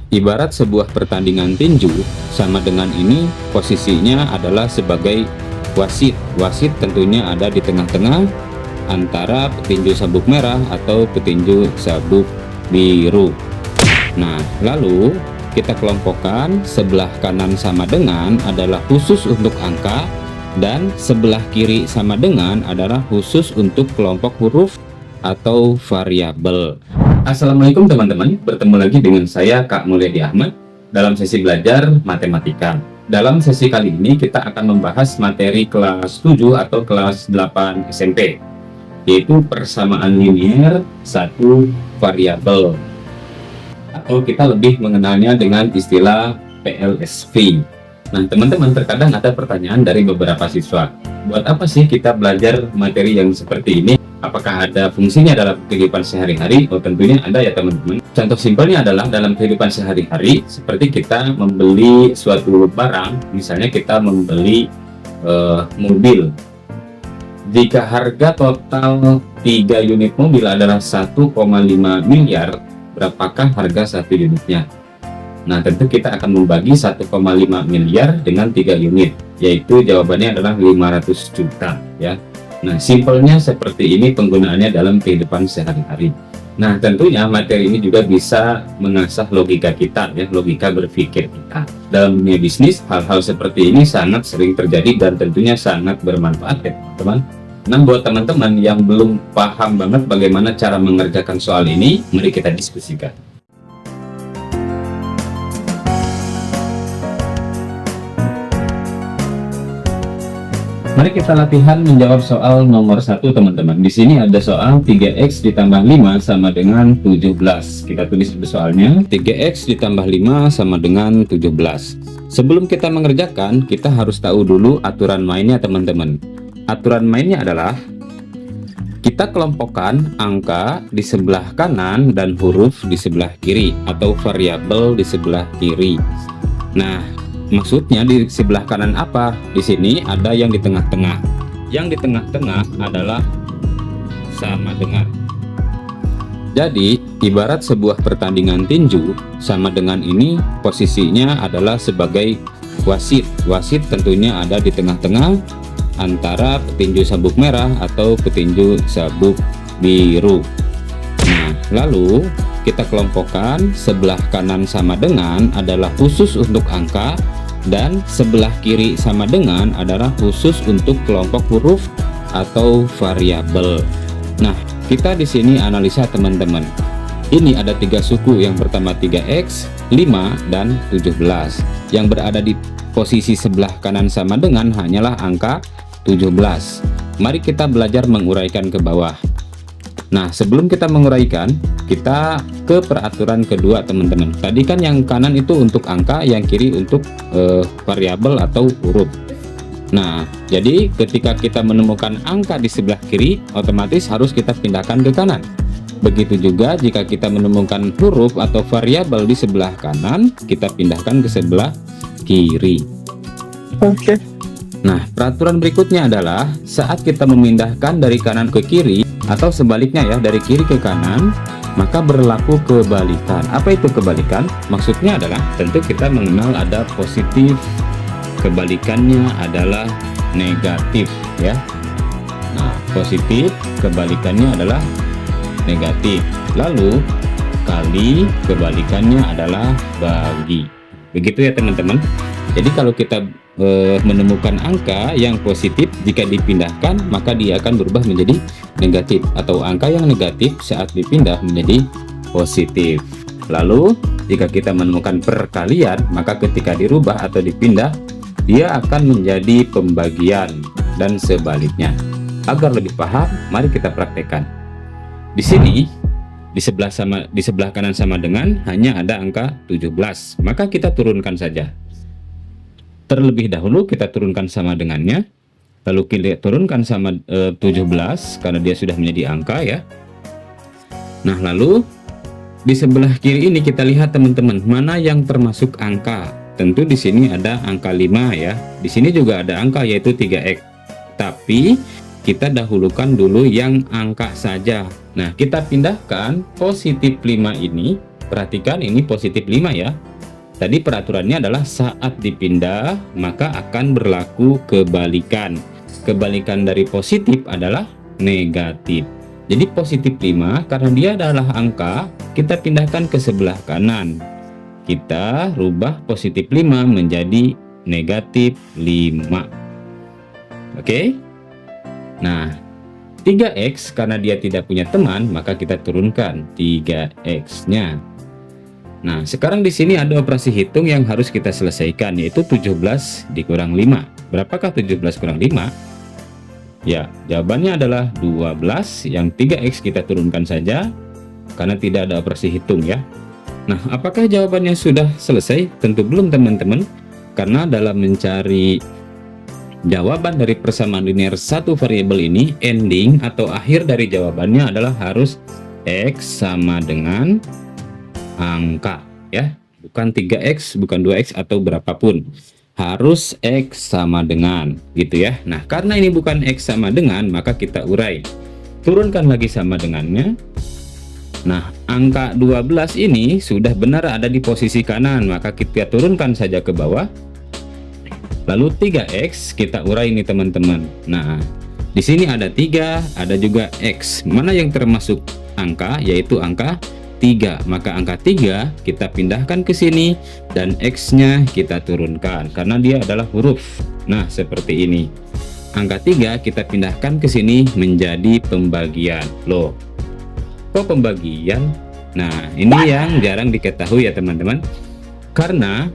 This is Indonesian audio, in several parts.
ibarat sebuah pertandingan tinju, sama dengan ini posisinya adalah sebagai wasit. Wasit tentunya ada di tengah-tengah antara petinju sabuk merah atau petinju sabuk biru. Nah, lalu kita kelompokkan, sebelah kanan sama dengan adalah khusus untuk angka dan sebelah kiri sama dengan adalah khusus untuk kelompok huruf atau variabel. Assalamualaikum teman-teman, bertemu lagi dengan saya Kak Mulyadi Ahmad dalam sesi belajar matematika. Dalam sesi kali ini kita akan membahas materi kelas 7 atau kelas 8 SMP, yaitu persamaan linier satu variabel, atau kita lebih mengenalnya dengan istilah PLSV. Nah teman-teman, terkadang ada pertanyaan dari beberapa siswa, buat apa sih kita belajar materi yang seperti ini? Apakah ada fungsinya dalam kehidupan sehari-hari? Oh tentunya ada ya teman-teman. Contoh simpelnya adalah dalam kehidupan sehari-hari, seperti kita membeli suatu barang, misalnya kita membeli mobil. Jika harga total 3 unit mobil adalah 1,5 miliar, berapakah harga satu unitnya? Nah tentu kita akan membagi 1,5 miliar dengan 3 unit, yaitu jawabannya adalah 500 juta ya. Nah simpelnya seperti ini penggunaannya dalam kehidupan sehari-hari. Nah tentunya materi ini juga bisa mengasah logika kita ya, logika berpikir kita. Dalam dunia bisnis, hal-hal seperti ini sangat sering terjadi dan tentunya sangat bermanfaat ya teman-teman. Nah buat teman-teman yang belum paham banget bagaimana cara mengerjakan soal ini, mari kita diskusikan. Mari kita latihan menjawab soal nomor 1 teman-teman. Di sini ada soal 3x ditambah 5 sama dengan 17. Kita tulis dulu soalnya. 3x ditambah 5 sama dengan 17. Sebelum kita mengerjakan, kita harus tahu dulu aturan mainnya teman-teman. Aturan mainnya adalah kita kelompokkan angka di sebelah kanan dan huruf di sebelah kiri, atau variabel di sebelah kiri. Nah, maksudnya di sebelah kanan apa? Di sini ada yang di tengah-tengah. Yang di tengah-tengah adalah sama dengan. Jadi, ibarat sebuah pertandingan tinju, sama dengan ini posisinya adalah sebagai wasit. Wasit tentunya ada di tengah-tengah antara petinju sabuk merah atau petinju sabuk biru. Nah, lalu kita kelompokkan, sebelah kanan sama dengan adalah khusus untuk angka dan sebelah kiri sama dengan adalah khusus untuk kelompok huruf atau variabel. Nah, kita di sini analisa teman-teman. Ini ada 3 suku, yang pertama 3x, 5 dan 17. Yang berada di posisi sebelah kanan sama dengan hanyalah angka 17. Mari kita belajar menguraikan ke bawah. Nah, sebelum kita menguraikan, kita ke peraturan kedua teman-teman. Tadi kan yang kanan itu untuk angka, yang kiri untuk variabel atau huruf. Nah, jadi ketika kita menemukan angka di sebelah kiri, otomatis harus kita pindahkan ke kanan. Begitu juga jika kita menemukan huruf atau variabel di sebelah kanan, kita pindahkan ke sebelah kiri. Oke. Nah, peraturan berikutnya adalah saat kita memindahkan dari kanan ke kiri atau sebaliknya ya, dari kiri ke kanan, maka berlaku kebalikan. Apa itu kebalikan? Maksudnya adalah tentu kita mengenal ada positif, kebalikannya adalah negatif ya. Nah, positif kebalikannya adalah negatif. Lalu kali kebalikannya adalah bagi. Begitu ya teman-teman. Jadi kalau kita menemukan angka yang positif, jika dipindahkan maka dia akan berubah menjadi negatif, atau angka yang negatif saat dipindah menjadi positif. Lalu jika kita menemukan perkalian, maka ketika dirubah atau dipindah dia akan menjadi pembagian dan sebaliknya. Agar lebih paham, mari kita praktekkan. Di sini di sebelah kanan sama dengan hanya ada angka 17, maka kita turunkan saja. Terlebih dahulu kita turunkan sama dengannya, lalu kita turunkan sama 17 karena dia sudah menjadi angka ya. Nah, lalu di sebelah kiri ini kita lihat teman-teman, mana yang termasuk angka. Tentu di sini ada angka 5 ya. Di sini juga ada angka yaitu 3x. Tapi kita dahulukan dulu yang angka saja. Nah, kita pindahkan positif 5 ini Perhatikan ini positif 5 ya. Tadi peraturannya adalah saat dipindah maka akan berlaku kebalikan. Kebalikan dari positif adalah negatif. Jadi positif 5 karena dia adalah angka, kita pindahkan ke sebelah kanan. Kita rubah positif 5 menjadi negatif 5. Oke? Nah, 3x karena dia tidak punya teman, maka kita turunkan 3x-nya. Nah, sekarang di sini ada operasi hitung yang harus kita selesaikan, yaitu 17 dikurang 5. Berapakah 17 kurang 5? Ya, jawabannya adalah 12. Yang 3x kita turunkan saja, karena tidak ada operasi hitung ya. Nah, apakah jawabannya sudah selesai? Tentu belum teman-teman, karena dalam mencari jawaban dari persamaan linear satu variabel ini, ending atau akhir dari jawabannya adalah harus x sama dengan angka ya, bukan 3x, bukan 2x atau berapapun, harus x sama dengan gitu ya. Nah, karena ini bukan x sama dengan, maka kita urai, turunkan lagi sama dengannya. Nah, angka 12 ini sudah benar ada di posisi kanan, maka kita turunkan saja ke bawah. Lalu 3x kita urai ini teman-teman. Nah, di sini ada 3, ada juga x. Mana yang termasuk angka? Yaitu angka 3. Maka angka 3 kita pindahkan ke sini dan x-nya kita turunkan karena dia adalah huruf. Nah, seperti ini. Angka 3 kita pindahkan ke sini menjadi pembagian. Loh, kok pembagian? Nah, ini yang jarang diketahui ya teman-teman. Karena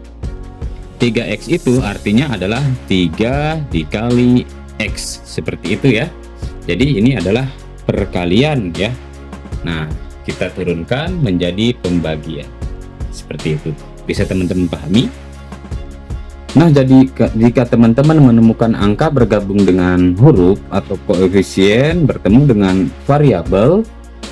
3x itu artinya adalah 3 dikali x. Seperti itu ya. Jadi ini adalah perkalian ya. Nah, kita turunkan menjadi pembagian. Seperti itu. Bisa teman-teman pahami? Nah, jadi jika teman-teman menemukan angka bergabung dengan huruf atau koefisien bertemu dengan variabel,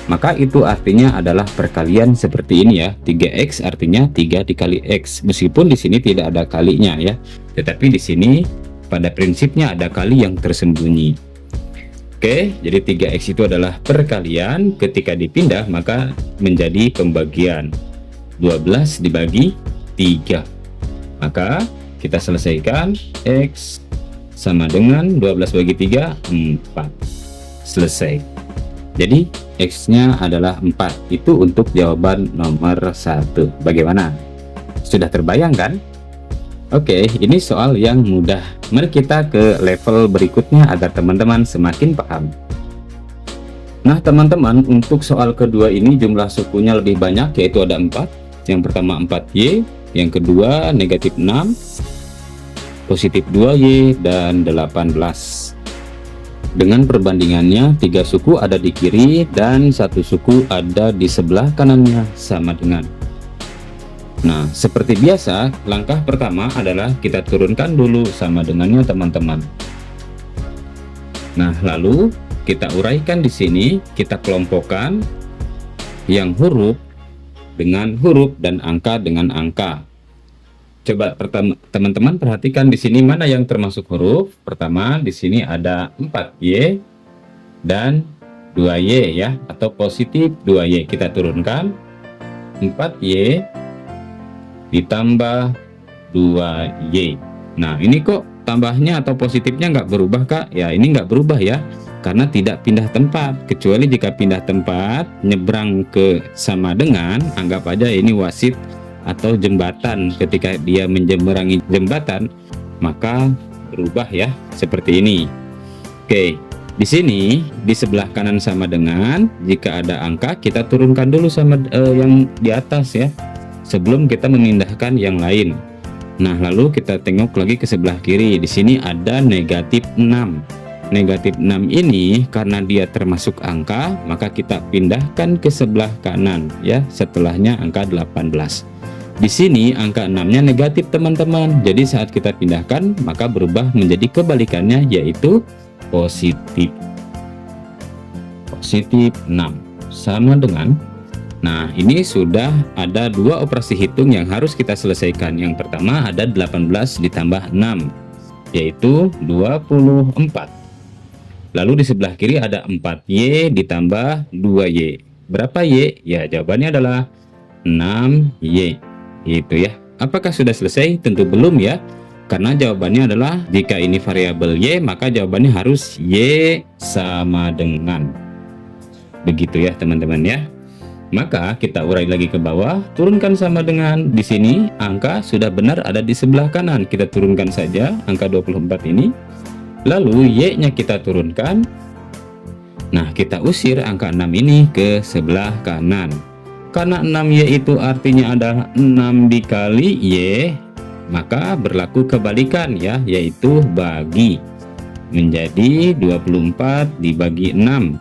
maka itu artinya adalah perkalian seperti ini ya. 3x artinya 3 dikali x. Meskipun di sini tidak ada kalinya ya. Tetapi di sini pada prinsipnya ada kali yang tersembunyi. Oke, jadi 3x itu adalah perkalian, ketika dipindah maka menjadi pembagian. 12 dibagi 3. Maka kita selesaikan, x sama dengan 12 bagi 3, 4. Selesai. Jadi x-nya adalah 4. Itu untuk jawaban nomor 1. Bagaimana? Sudah terbayang kan? Oke, ini soal yang mudah. Mari kita ke level berikutnya agar teman-teman semakin paham. Nah teman-teman, untuk soal kedua ini jumlah sukunya lebih banyak, yaitu ada 4. Yang pertama 4y, yang kedua negatif 6, positif 2y, dan 18. Dengan perbandingannya, 3 suku ada di kiri dan 1 suku ada di sebelah kanannya sama dengan. Nah, seperti biasa, langkah pertama adalah kita turunkan dulu sama dengannya teman-teman. Nah, lalu kita uraikan di sini, kita kelompokkan yang huruf dengan huruf dan angka dengan angka. Coba teman-teman perhatikan di sini mana yang termasuk huruf. Pertama, di sini ada 4y dan 2y ya, atau positif 2y. Kita turunkan 4y ditambah 2y. Nah, ini kok tambahnya atau positifnya nggak berubah Kak? Ya, ini nggak berubah ya, karena tidak pindah tempat. Kecuali jika pindah tempat, nyebrang ke sama dengan, anggap aja ini wasit atau jembatan. Ketika dia menyeberangi jembatan, maka berubah ya, seperti ini. Oke, di sini di sebelah kanan sama dengan, jika ada angka kita turunkan dulu sama yang di atas ya, sebelum kita memindahkan yang lain. Nah, lalu kita tengok lagi ke sebelah kiri. Di sini ada negatif 6. Negatif 6 ini karena dia termasuk angka, maka kita pindahkan ke sebelah kanan ya, setelahnya angka 18. Di sini angka 6-nya negatif teman-teman. Jadi saat kita pindahkan maka berubah menjadi kebalikannya, yaitu positif. Positif 6 sama dengan. Nah, ini sudah ada 2 operasi hitung yang harus kita selesaikan. Yang pertama ada 18 ditambah 6, yaitu 24. Lalu di sebelah kiri ada 4y ditambah 2y. Berapa y? Ya, jawabannya adalah 6Y. Itu ya. Apakah sudah selesai? Tentu belum ya. Karena jawabannya adalah jika ini variabel Y, maka jawabannya harus Y sama dengan. Begitu ya teman-teman ya. Maka kita urai lagi ke bawah, turunkan sama dengan di sini angka sudah benar ada di sebelah kanan. Kita turunkan saja angka 24 ini. Lalu Y-nya kita turunkan. Nah, kita usir angka 6 ini ke sebelah kanan. Karena 6Y itu artinya adalah 6 dikali Y, maka berlaku kebalikan ya, yaitu bagi. Menjadi 24 dibagi 6.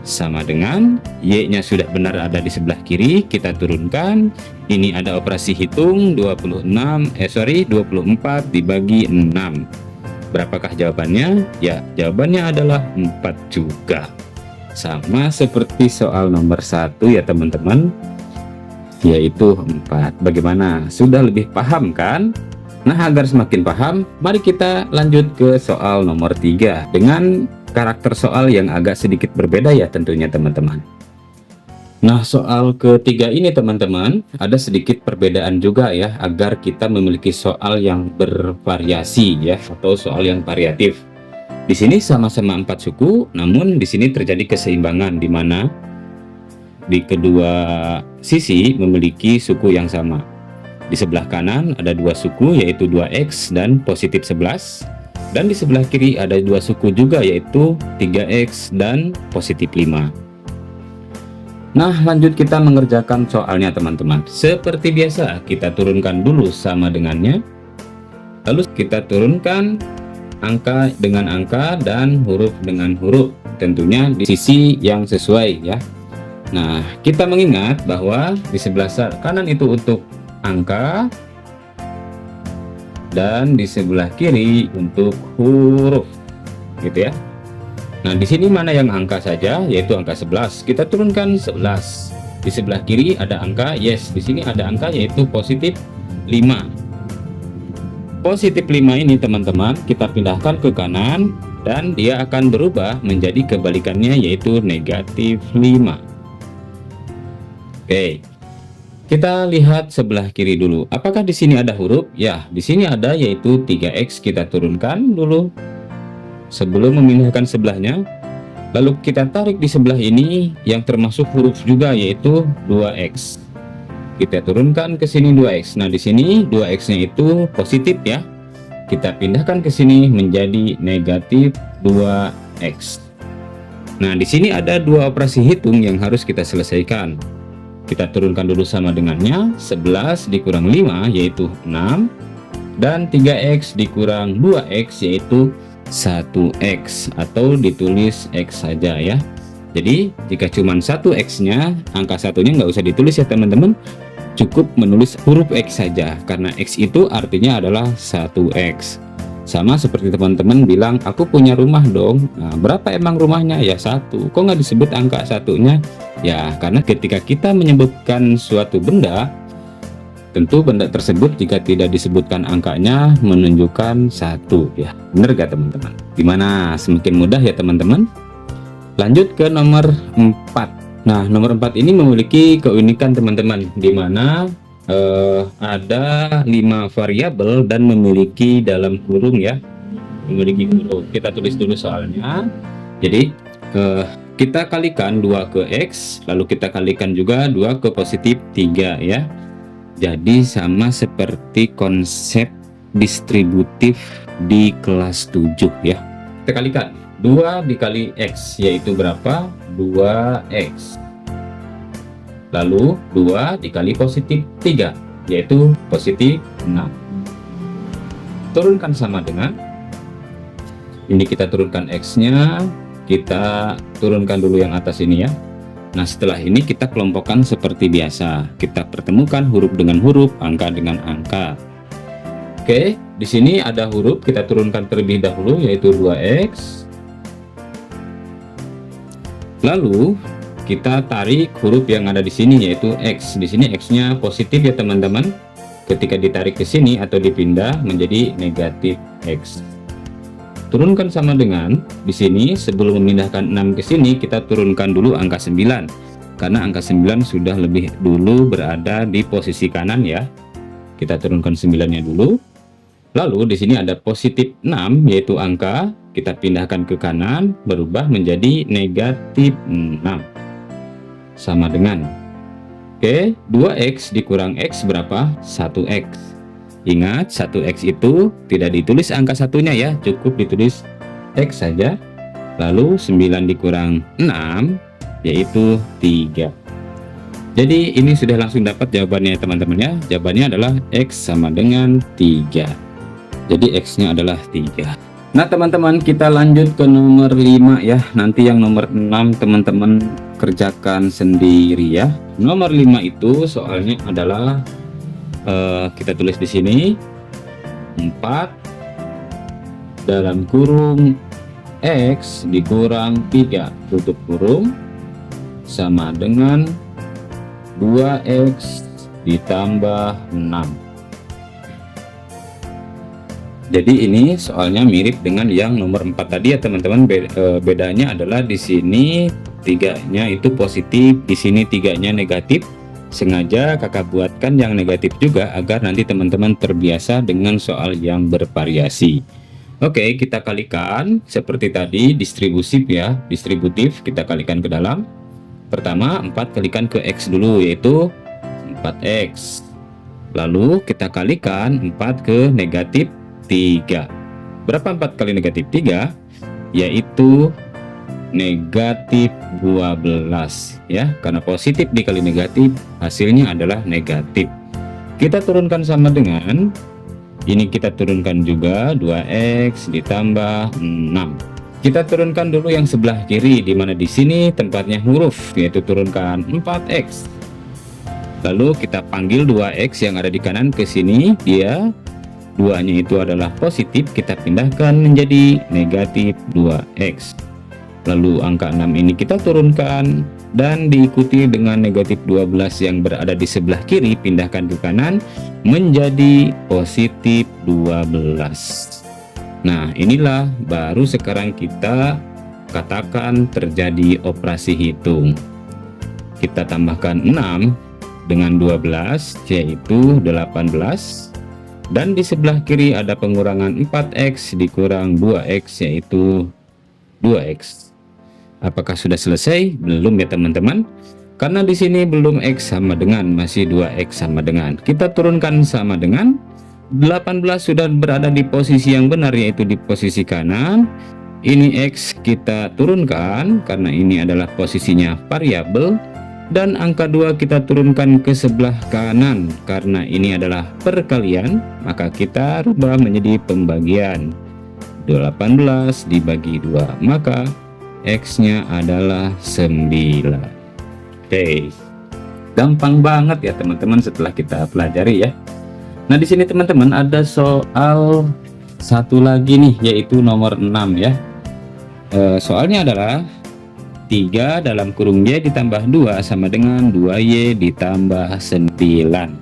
Sama dengan Y-nya sudah benar ada di sebelah kiri, kita turunkan. Ini ada operasi hitung 24 dibagi 6. Berapakah jawabannya? Ya, jawabannya adalah 4 juga. Sama seperti soal nomor 1 ya teman-teman, yaitu 4. Bagaimana? Sudah lebih paham kan? Nah, agar semakin paham, mari kita lanjut ke soal nomor 3 dengan karakter soal yang agak sedikit berbeda ya tentunya teman-teman. Nah, soal ketiga ini teman-teman ada sedikit perbedaan juga ya, agar kita memiliki soal yang bervariasi ya, atau soal yang variatif. Di sini sama-sama 4 suku, namun di sini terjadi keseimbangan di mana di kedua sisi memiliki suku yang sama. Di sebelah kanan ada 2 suku yaitu 2x dan positif 11. Dan di sebelah kiri ada 2 suku juga yaitu 3x dan positif 5. Nah, lanjut kita mengerjakan soalnya teman-teman. Seperti biasa kita turunkan dulu sama dengannya. Lalu kita turunkan angka dengan angka dan huruf dengan huruf. Tentunya di sisi yang sesuai ya. Nah, kita mengingat bahwa di sebelah kanan itu untuk angka dan di sebelah kiri untuk huruf, gitu ya. Nah, di sini mana yang angka saja, yaitu angka 11. Kita turunkan 11. Di sebelah kiri ada angka, yes, di sini ada angka yaitu positif 5. Positif 5 ini teman-teman, kita pindahkan ke kanan dan dia akan berubah menjadi kebalikannya yaitu negatif 5. Oke. Kita lihat sebelah kiri dulu. Apakah di sini ada huruf? Ya, di sini ada yaitu 3x. Kita turunkan dulu sebelum memindahkan sebelahnya. Lalu kita tarik di sebelah ini yang termasuk huruf juga yaitu 2x. Kita turunkan ke sini 2x. Nah, di sini 2x-nya itu positif ya. Kita pindahkan ke sini menjadi negatif 2x. Nah, di sini ada 2 operasi hitung yang harus kita selesaikan. Kita turunkan dulu sama dengannya, 11 dikurang 5 yaitu 6, dan 3x dikurang 2x yaitu 1x, atau ditulis x saja ya. Jadi jika cuma 1x nya, angka satunya nggak usah ditulis ya teman-teman, cukup menulis huruf x saja, karena x itu artinya adalah 1x. Sama seperti teman-teman bilang, aku punya rumah dong. Nah, berapa emang rumahnya? Ya 1. Kok nggak disebut angka satunya? Ya, karena ketika kita menyebutkan suatu benda, tentu benda tersebut jika tidak disebutkan angkanya menunjukkan 1 ya. Bener gak teman-teman? Gimana? Semakin mudah ya teman-teman? Lanjut ke nomor 4. Nah, nomor 4 ini memiliki keunikan teman-teman, di mana ada 5 variabel dan memiliki dalam kurung ya, memiliki kurung. Kita tulis dulu soalnya. Jadi kita kalikan 2 ke x, lalu kita kalikan juga 2 ke positif 3 ya. Jadi sama seperti konsep distributif di kelas 7 ya. Kita kalikan 2 dikali x yaitu berapa? 2x. Lalu 2 dikali positif 3 yaitu positif 6. Turunkan sama dengan ini, kita turunkan x nya, kita turunkan dulu yang atas ini ya. Nah, setelah ini kita kelompokkan seperti biasa, kita pertemukan huruf dengan huruf, angka dengan angka. Oke, di sini ada huruf, kita turunkan terlebih dahulu yaitu 2x. Lalu kita tarik huruf yang ada di sini yaitu x. Di sini x-nya positif ya teman-teman. Ketika ditarik ke sini atau dipindah menjadi negatif x. Turunkan sama dengan di sini, sebelum memindahkan 6 ke sini kita turunkan dulu angka 9. karena angka 9 sudah lebih dulu berada di posisi kanan ya. Kita turunkan 9-nya dulu. Lalu di sini ada positif 6, yaitu angka kita pindahkan ke kanan, berubah menjadi negatif 6. Sama dengan, oke, 2x dikurang x berapa? 1x. Ingat, 1x itu tidak ditulis angka satunya ya, cukup ditulis x saja. Lalu 9 dikurang 6, yaitu 3. Jadi ini sudah langsung dapat jawabannya teman-teman ya. Jawabannya adalah x sama dengan 3. Jadi X-nya adalah 3. Nah teman-teman, kita lanjut ke nomor 5 ya. Nanti yang nomor 6 teman-teman kerjakan sendiri ya. Nomor 5 itu soalnya adalah kita tulis di sini 4 dalam kurung X dikurang 3 tutup kurung sama dengan 2x ditambah 6. Jadi ini soalnya mirip dengan yang nomor 4 tadi ya teman-teman. Bedanya adalah di sini 3-nya itu positif, di sini 3-nya negatif. Sengaja kakak buatkan yang negatif juga agar nanti teman-teman terbiasa dengan soal yang bervariasi. Oke, kita kalikan seperti tadi distributif ya, distributif kita kalikan ke dalam. Pertama 4 kalikan ke X dulu, yaitu 4x. Lalu kita kalikan 4 ke negatif 3. Berapa 4 kali negatif 3? Yaitu negatif 12 ya, karena positif dikali negatif hasilnya adalah negatif. Kita turunkan sama dengan ini, kita turunkan juga 2x ditambah 6. Kita turunkan dulu yang sebelah kiri, di mana di sini tempatnya huruf, yaitu turunkan 4x. Lalu kita panggil 2x yang ada di kanan ke sini, dia 2-nya itu adalah positif, kita pindahkan menjadi negatif 2x. Lalu angka 6 ini kita turunkan dan diikuti dengan negatif 12 yang berada di sebelah kiri, pindahkan ke kanan menjadi positif 12. Nah inilah baru sekarang kita katakan terjadi operasi hitung. Kita tambahkan 6 dengan 12 yaitu 18. Dan di sebelah kiri ada pengurangan 4x dikurang 2x yaitu 2x. Apakah sudah selesai? Belum ya teman-teman. Karena di sini belum x sama dengan, masih 2x sama dengan. Kita turunkan sama dengan 18 sudah berada di posisi yang benar, yaitu di posisi kanan. Ini x kita turunkan karena ini adalah posisinya variabel. Dan angka 2 kita turunkan ke sebelah kanan karena ini adalah perkalian, maka kita rubah menjadi pembagian. 18 dibagi 2, maka X-nya adalah 9. Oke. Gampang banget ya teman-teman setelah kita pelajari ya. Nah, di sini teman-teman ada soal satu lagi nih, yaitu nomor 6 ya. Soalnya adalah 3 dalam kurung Y ditambah 2 sama dengan 2Y ditambah 9.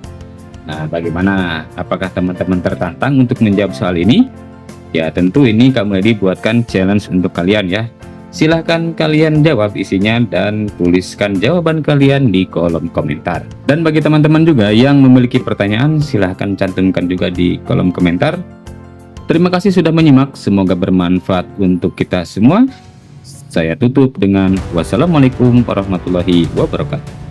Nah, bagaimana? Apakah teman-teman tertantang untuk menjawab soal ini? Ya, tentu ini kami dibuatkan challenge untuk kalian ya. Silahkan kalian jawab isinya dan tuliskan jawaban kalian di kolom komentar. Dan bagi teman-teman juga yang memiliki pertanyaan, silahkan cantumkan juga di kolom komentar. Terima kasih sudah menyimak, semoga bermanfaat untuk kita semua. Saya tutup dengan wassalamualaikum warahmatullahi wabarakatuh.